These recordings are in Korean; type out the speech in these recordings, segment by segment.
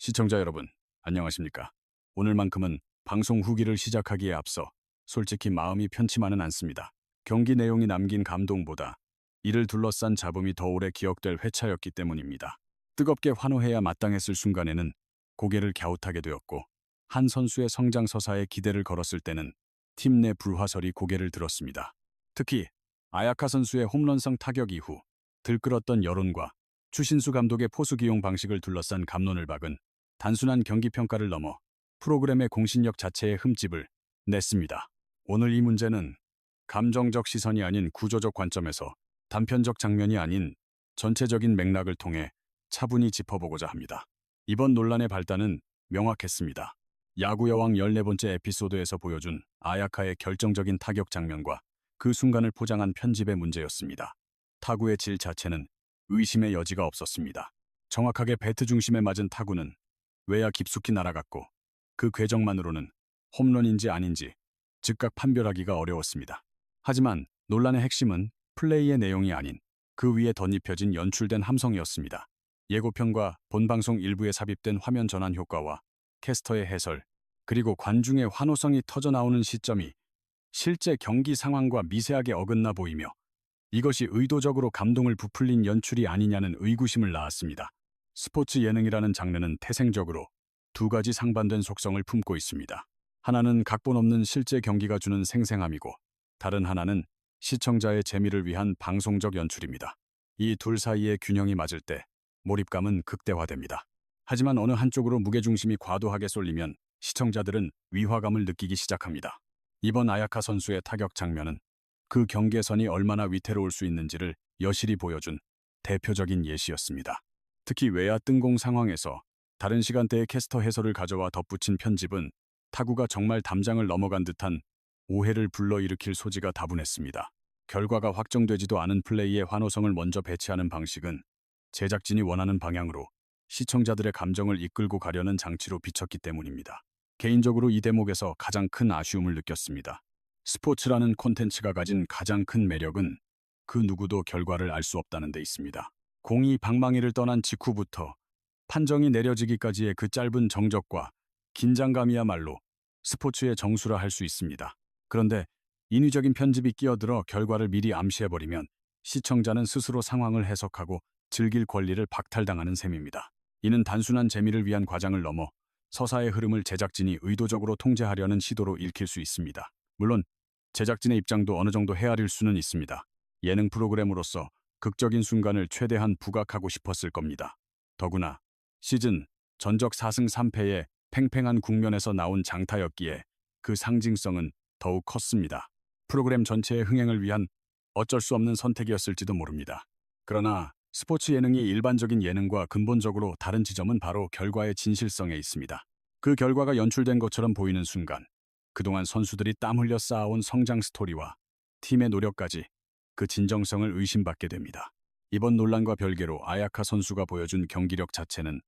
시청자 여러분, 안녕하십니까? 오늘만큼은 방송 후기를 시작하기에 앞서 솔직히 마음이 편치만은 않습니다. 경기 내용이 남긴 감동보다 이를 둘러싼 잡음이 더 오래 기억될 회차였기 때문입니다. 뜨겁게 환호해야 마땅했을 순간에는 고개를 갸웃하게 되었고, 한 선수의 성장 서사에 기대를 걸었을 때는 팀 내 불화설이 고개를 들었습니다. 특히 아야카 선수의 홈런성 타격 이후 들끓었던 여론과 추신수 감독의 포수 기용 방식을 둘러싼 갑론을 박은 단순한 경기 평가를 넘어 프로그램의 공신력 자체에 흠집을 냈습니다. 오늘 이 문제는 감정적 시선이 아닌 구조적 관점에서 단편적 장면이 아닌 전체적인 맥락을 통해 차분히 짚어보고자 합니다. 이번 논란의 발단은 명확했습니다. 야구 여왕 14번째 에피소드에서 보여준 아야카의 결정적인 타격 장면과 그 순간을 포장한 편집의 문제였습니다. 타구의 질 자체는 의심의 여지가 없었습니다. 정확하게 배트 중심에 맞은 타구는 외야 깊숙이 날아갔고, 그 궤적만으로는 홈런인지 아닌지 즉각 판별하기가 어려웠습니다. 하지만 논란의 핵심은 플레이의 내용이 아닌 그 위에 덧입혀진 연출된 함성이었습니다. 예고편과 본방송 일부에 삽입된 화면 전환 효과와 캐스터의 해설, 그리고 관중의 환호성이 터져나오는 시점이 실제 경기 상황과 미세하게 어긋나 보이며, 이것이 의도적으로 감동을 부풀린 연출이 아니냐는 의구심을 낳았습니다. 스포츠 예능이라는 장르는 태생적으로 두 가지 상반된 속성을 품고 있습니다. 하나는 각본 없는 실제 경기가 주는 생생함이고, 다른 하나는 시청자의 재미를 위한 방송적 연출입니다. 이 둘 사이의 균형이 맞을 때 몰입감은 극대화됩니다. 하지만 어느 한쪽으로 무게중심이 과도하게 쏠리면 시청자들은 위화감을 느끼기 시작합니다. 이번 아야카 선수의 타격 장면은 그 경계선이 얼마나 위태로울 수 있는지를 여실히 보여준 대표적인 예시였습니다. 특히 외야 뜬공 상황에서 다른 시간대의 캐스터 해설을 가져와 덧붙인 편집은 타구가 정말 담장을 넘어간 듯한 오해를 불러일으킬 소지가 다분했습니다. 결과가 확정되지도 않은 플레이의 환호성을 먼저 배치하는 방식은 제작진이 원하는 방향으로 시청자들의 감정을 이끌고 가려는 장치로 비쳤기 때문입니다. 개인적으로 이 대목에서 가장 큰 아쉬움을 느꼈습니다. 스포츠라는 콘텐츠가 가진 가장 큰 매력은 그 누구도 결과를 알 수 없다는 데 있습니다. 공이 방망이를 떠난 직후부터 판정이 내려지기까지의 그 짧은 정적과 긴장감이야말로 스포츠의 정수라 할 수 있습니다. 그런데 인위적인 편집이 끼어들어 결과를 미리 암시해버리면 시청자는 스스로 상황을 해석하고 즐길 권리를 박탈당하는 셈입니다. 이는 단순한 재미를 위한 과장을 넘어 서사의 흐름을 제작진이 의도적으로 통제하려는 시도로 읽힐 수 있습니다. 물론 제작진의 입장도 어느 정도 헤아릴 수는 있습니다. 예능 프로그램으로서 극적인 순간을 최대한 부각하고 싶었을 겁니다. 더구나 시즌 전적 4승 3패의 팽팽한 국면에서 나온 장타였기에 그 상징성은 더욱 컸습니다. 프로그램 전체의 흥행을 위한 어쩔 수 없는 선택이었을지도 모릅니다. 그러나 스포츠 예능이 일반적인 예능과 근본적으로 다른 지점은 바로 결과의 진실성에 있습니다. 그 결과가 연출된 것처럼 보이는 순간, 그동안 선수들이 땀 흘려 쌓아온 성장 스토리와 팀의 노력까지 그 진정성을 의심받게 됩니다. 이번 논란과 별개로 아야카 선수가 보여준 경기력 자체는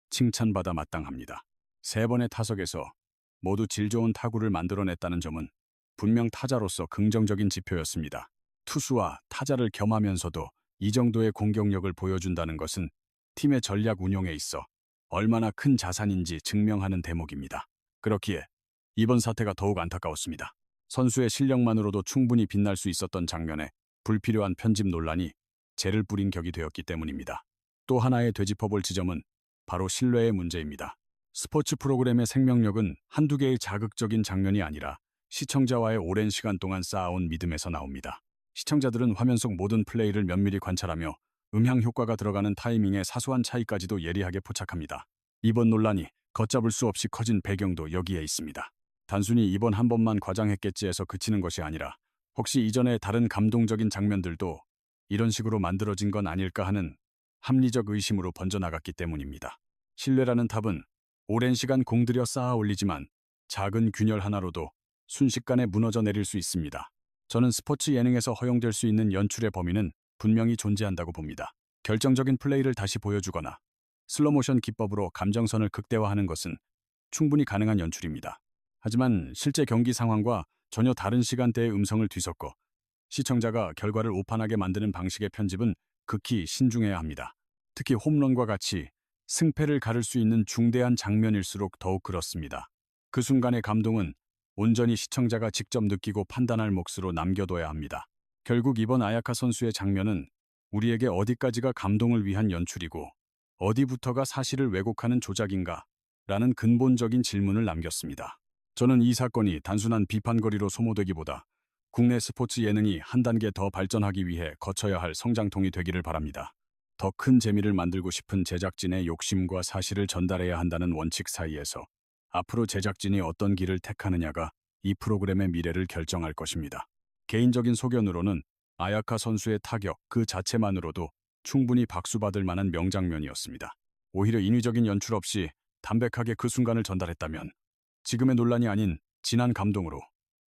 칭찬받아 마땅합니다. 3번의 타석에서 모두 질 좋은 타구를 만들어냈다는 점은 분명 타자로서 긍정적인 지표였습니다. 투수와 타자를 겸하면서도 이 정도의 공격력을 보여준다는 것은 팀의 전략 운용에 있어 얼마나 큰 자산인지 증명하는 대목입니다. 그렇기에 이번 사태가 더욱 안타까웠습니다. 선수의 실력만으로도 충분히 빛날 수 있었던 장면에 불필요한 편집 논란이 재를 뿌린 격이 되었기 때문입니다. 또 하나의 되짚어볼 지점은 바로 신뢰의 문제입니다. 스포츠 프로그램의 생명력은 한두 개의 자극적인 장면이 아니라 시청자와의 오랜 시간 동안 쌓아온 믿음에서 나옵니다. 시청자들은 화면 속 모든 플레이를 면밀히 관찰하며 음향 효과가 들어가는 타이밍의 사소한 차이까지도 예리하게 포착합니다. 이번 논란이 걷잡을 수 없이 커진 배경도 여기에 있습니다. 단순히 이번 한 번만 과장했겠지 해서 그치는 것이 아니라 혹시 이전의 다른 감동적인 장면들도 이런 식으로 만들어진 건 아닐까 하는 합리적 의심으로 번져나갔기 때문입니다. 신뢰라는 탑은 오랜 시간 공들여 쌓아 올리지만 작은 균열 하나로도 순식간에 무너져 내릴 수 있습니다. 저는 스포츠 예능에서 허용될 수 있는 연출의 범위는 분명히 존재한다고 봅니다. 결정적인 플레이를 다시 보여주거나 슬로모션 기법으로 감정선을 극대화하는 것은 충분히 가능한 연출입니다. 하지만 실제 경기 상황과 전혀 다른 시간대의 음성을 뒤섞어 시청자가 결과를 오판하게 만드는 방식의 편집은 극히 신중해야 합니다. 특히 홈런과 같이 승패를 가를 수 있는 중대한 장면일수록 더욱 그렇습니다. 그 순간의 감동은 온전히 시청자가 직접 느끼고 판단할 몫으로 남겨둬야 합니다. 결국 이번 아야카 선수의 장면은 우리에게 어디까지가 감동을 위한 연출이고 어디부터가 사실을 왜곡하는 조작인가? 라는 근본적인 질문을 남겼습니다. 저는 이 사건이 단순한 비판거리로 소모되기보다 국내 스포츠 예능이 한 단계 더 발전하기 위해 거쳐야 할 성장통이 되기를 바랍니다. 더 큰 재미를 만들고 싶은 제작진의 욕심과 사실을 전달해야 한다는 원칙 사이에서 앞으로 제작진이 어떤 길을 택하느냐가 이 프로그램의 미래를 결정할 것입니다. 개인적인 소견으로는 아야카 선수의 타격 그 자체만으로도 충분히 박수받을 만한 명장면이었습니다. 오히려 인위적인 연출 없이 담백하게 그 순간을 전달했다면 지금의 논란이 아닌 진한 감동으로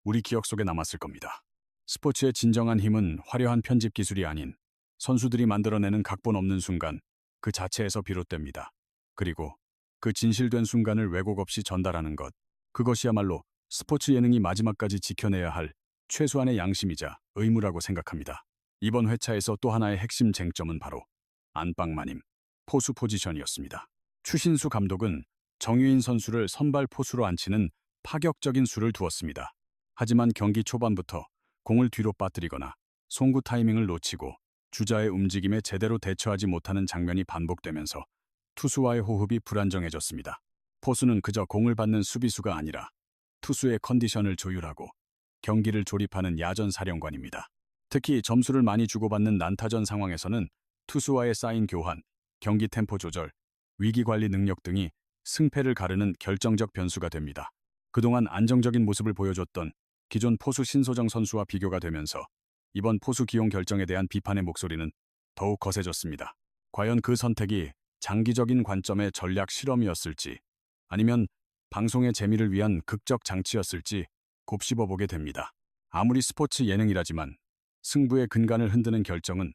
우리 기억 속에 남았을 겁니다. 스포츠의 진정한 힘은 화려한 편집 기술이 아닌 선수들이 만들어내는 각본 없는 순간 그 자체에서 비롯됩니다. 그리고 그 진실된 순간을 왜곡 없이 전달하는 것, 그것이야말로 스포츠 예능이 마지막까지 지켜내야 할 최소한의 양심이자 의무라고 생각합니다. 이번 회차에서 또 하나의 핵심 쟁점은 바로 안방마님 포수 포지션이었습니다. 추신수 감독은 정유인 선수를 선발 포수로 앉히는 파격적인 수를 두었습니다. 하지만 경기 초반부터 공을 뒤로 빠뜨리거나 송구 타이밍을 놓치고 주자의 움직임에 제대로 대처하지 못하는 장면이 반복되면서 투수와의 호흡이 불안정해졌습니다. 포수는 그저 공을 받는 수비수가 아니라 투수의 컨디션을 조율하고 경기를 조립하는 야전 사령관입니다. 특히 점수를 많이 주고받는 난타전 상황에서는 투수와의 사인 교환, 경기 템포 조절, 위기 관리 능력 등이 승패를 가르는 결정적 변수가 됩니다. 그동안 안정적인 모습을 보여줬던 기존 포수 신소정 선수와 비교가 되면서 이번 포수 기용 결정에 대한 비판의 목소리는 더욱 거세졌습니다. 과연 그 선택이 장기적인 관점의 전략 실험이었을지 아니면 방송의 재미를 위한 극적 장치였을지 곱씹어보게 됩니다. 아무리 스포츠 예능이라지만 승부의 근간을 흔드는 결정은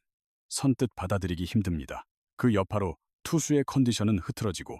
선뜻 받아들이기 힘듭니다. 그 여파로 투수의 컨디션은 흐트러지고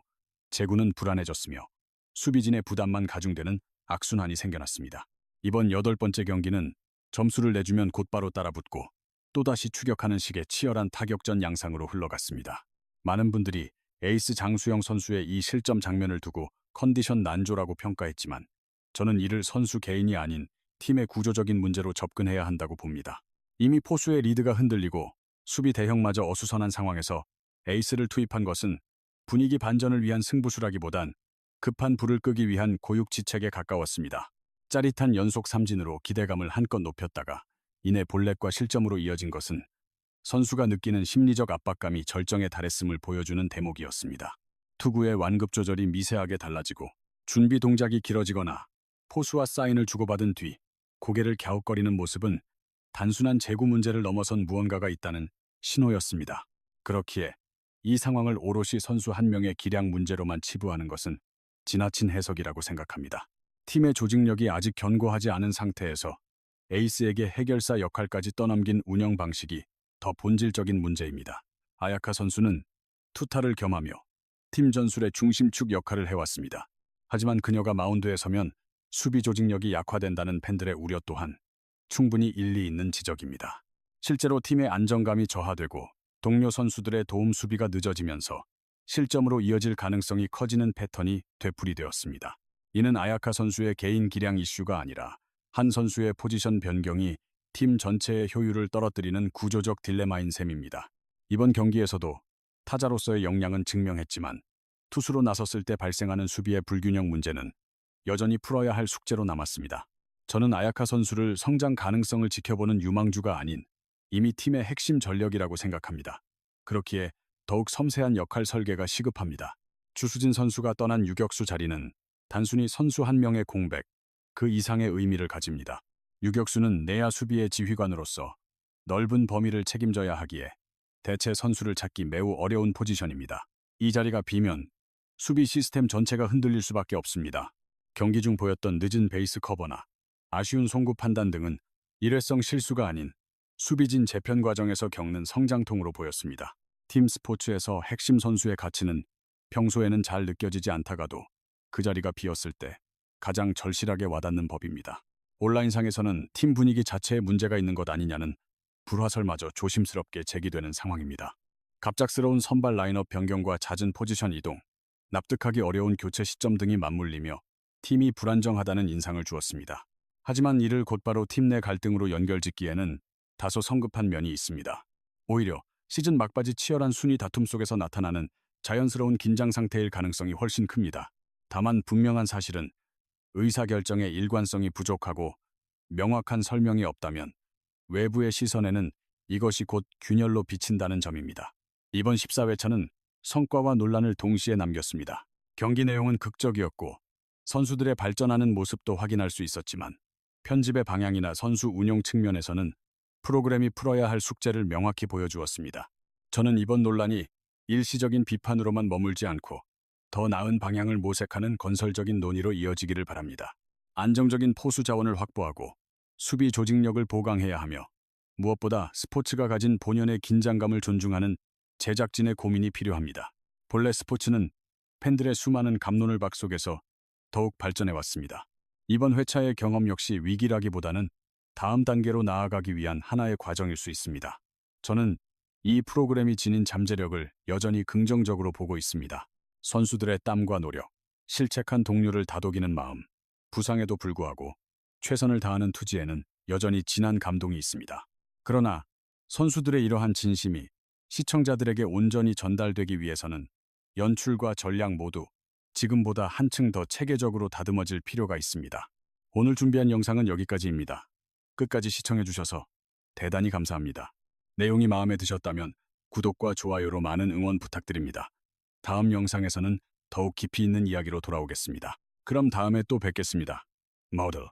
제구는 불안해졌으며 수비진의 부담만 가중되는 악순환이 생겨났습니다. 이번 8번째 경기는 점수를 내주면 곧바로 따라붙고 또다시 추격하는 식의 치열한 타격전 양상으로 흘러갔습니다. 많은 분들이 에이스 장수영 선수의 이 실점 장면을 두고 컨디션 난조라고 평가했지만 저는 이를 선수 개인이 아닌 팀의 구조적인 문제로 접근해야 한다고 봅니다. 이미 포수의 리드가 흔들리고 수비 대형마저 어수선한 상황에서 에이스를 투입한 것은 분위기 반전을 위한 승부수라기보단 급한 불을 끄기 위한 고육지책에 가까웠습니다. 짜릿한 연속 삼진으로 기대감을 한껏 높였다가 이내 볼넷과 실점으로 이어진 것은 선수가 느끼는 심리적 압박감이 절정에 달했음을 보여주는 대목이었습니다. 투구의 완급 조절이 미세하게 달라지고 준비 동작이 길어지거나 포수와 사인을 주고받은 뒤 고개를 갸웃거리는 모습은 단순한 제구 문제를 넘어선 무언가가 있다는 신호였습니다. 그렇기에 이 상황을 오롯이 선수 한 명의 기량 문제로만 치부하는 것은 지나친 해석이라고 생각합니다. 팀의 조직력이 아직 견고하지 않은 상태에서 에이스에게 해결사 역할까지 떠넘긴 운영 방식이 더 본질적인 문제입니다. 아야카 선수는 투타를 겸하며 팀 전술의 중심축 역할을 해왔습니다. 하지만 그녀가 마운드에 서면 수비 조직력이 약화된다는 팬들의 우려 또한 충분히 일리 있는 지적입니다. 실제로 팀의 안정감이 저하되고 동료 선수들의 도움 수비가 늦어지면서 실점으로 이어질 가능성이 커지는 패턴이 되풀이되었습니다. 이는 아야카 선수의 개인 기량 이슈가 아니라 한 선수의 포지션 변경이 팀 전체의 효율을 떨어뜨리는 구조적 딜레마인 셈입니다. 이번 경기에서도 타자로서의 역량은 증명했지만 투수로 나섰을 때 발생하는 수비의 불균형 문제는 여전히 풀어야 할 숙제로 남았습니다. 저는 아야카 선수를 성장 가능성을 지켜보는 유망주가 아닌 이미 팀의 핵심 전력이라고 생각합니다. 그렇기에 더욱 섬세한 역할 설계가 시급합니다. 주수진 선수가 떠난 유격수 자리는 단순히 선수 한 명의 공백, 그 이상의 의미를 가집니다. 유격수는 내야 수비의 지휘관으로서 넓은 범위를 책임져야 하기에 대체 선수를 찾기 매우 어려운 포지션입니다. 이 자리가 비면 수비 시스템 전체가 흔들릴 수밖에 없습니다. 경기 중 보였던 늦은 베이스 커버나 아쉬운 송구 판단 등은 일회성 실수가 아닌 수비진 재편 과정에서 겪는 성장통으로 보였습니다. 팀 스포츠에서 핵심 선수의 가치는 평소에는 잘 느껴지지 않다가도 그 자리가 비었을 때 가장 절실하게 와닿는 법입니다. 온라인상에서는 팀 분위기 자체에 문제가 있는 것 아니냐는 불화설마저 조심스럽게 제기되는 상황입니다. 갑작스러운 선발 라인업 변경과 잦은 포지션 이동, 납득하기 어려운 교체 시점 등이 맞물리며 팀이 불안정하다는 인상을 주었습니다. 하지만 이를 곧바로 팀 내 갈등으로 연결짓기에는 다소 성급한 면이 있습니다. 오히려 시즌 막바지 치열한 순위 다툼 속에서 나타나는 자연스러운 긴장 상태일 가능성이 훨씬 큽니다. 다만 분명한 사실은 의사결정의 일관성이 부족하고 명확한 설명이 없다면 외부의 시선에는 이것이 곧 균열로 비친다는 점입니다. 이번 14회차는 성과와 논란을 동시에 남겼습니다. 경기 내용은 극적이었고 선수들의 발전하는 모습도 확인할 수 있었지만 편집의 방향이나 선수 운용 측면에서는 프로그램이 풀어야 할 숙제를 명확히 보여주었습니다. 저는 이번 논란이 일시적인 비판으로만 머물지 않고 더 나은 방향을 모색하는 건설적인 논의로 이어지기를 바랍니다. 안정적인 포수 자원을 확보하고 수비 조직력을 보강해야 하며 무엇보다 스포츠가 가진 본연의 긴장감을 존중하는 제작진의 고민이 필요합니다. 본래 스포츠는 팬들의 수많은 갑론을박 속에서 더욱 발전해왔습니다. 이번 회차의 경험 역시 위기라기보다는 다음 단계로 나아가기 위한 하나의 과정일 수 있습니다. 저는 이 프로그램이 지닌 잠재력을 여전히 긍정적으로 보고 있습니다. 선수들의 땀과 노력, 실책한 동료를 다독이는 마음, 부상에도 불구하고 최선을 다하는 투지에는 여전히 진한 감동이 있습니다. 그러나 선수들의 이러한 진심이 시청자들에게 온전히 전달되기 위해서는 연출과 전략 모두 지금보다 한층 더 체계적으로 다듬어질 필요가 있습니다. 오늘 준비한 영상은 여기까지입니다. 끝까지 시청해주셔서 대단히 감사합니다. 내용이 마음에 드셨다면 구독과 좋아요로 많은 응원 부탁드립니다. 다음 영상에서는 더욱 깊이 있는 이야기로 돌아오겠습니다. 그럼 다음에 또 뵙겠습니다. 모두